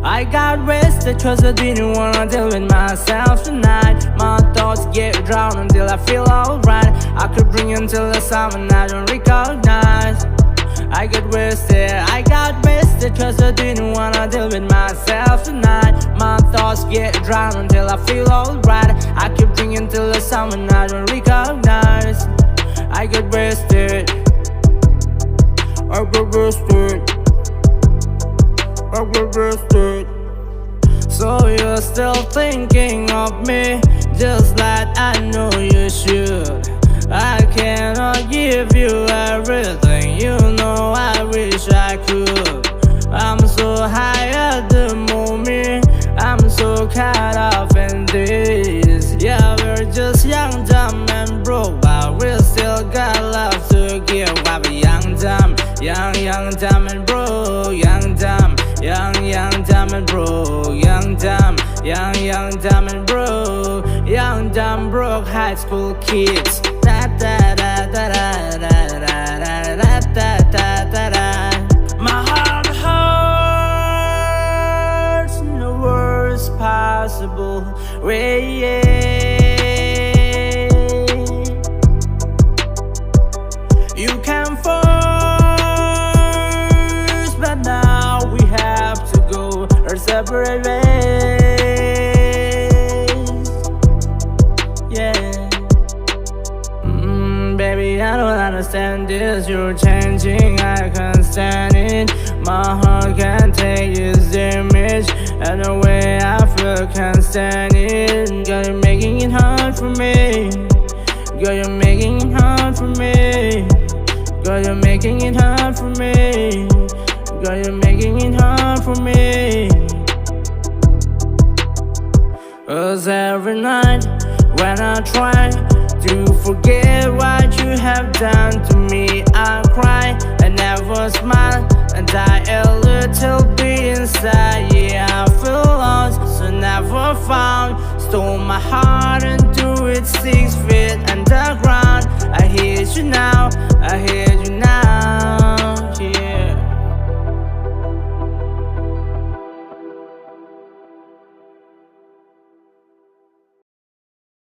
I got wasted cause I didn't wanna deal with myself tonight. My thoughts get drowned until I feel alright. I could bring until the someone I don't recognize. I got wasted cause I didn't wanna deal with myself tonight. My thoughts get drowned until I feel alright. I keep drinking till the someone I don't recognize. I get wasted. I get wasted. I get wasted. So you're still thinking of me, just like I know you should. I cannot give you everything, you know I wish I could. I'm so high at the moment, I'm so caught up in this. Yeah, we're just young, dumb and broke, but we still got love to give. While we're young, dumb, young, dumb and broke. Young, dumb, dumb and broke. Young, dumb, dumb and broke. Young, dumb, broke high school kids. Da da da da da da da da da da da da. My heart hurts in the worst possible way. You can force, but now we have to go our separate ways. Yeah. Baby, I don't understand this. You're changing, I can't stand it. My heart can't take this image, and the way I feel can't stand it. Girl, you're making it hard for me. Girl, you're making it hard for me. Girl, you're making it hard for me. Girl, you're making it hard for me. 'Cause every night when I try to forget what you have done to me, I cry, I never smile, and die a little bit inside. Yeah, I feel lost, so never found. Stole my heart and threw it 6 feet underground. I hate you now, I hate you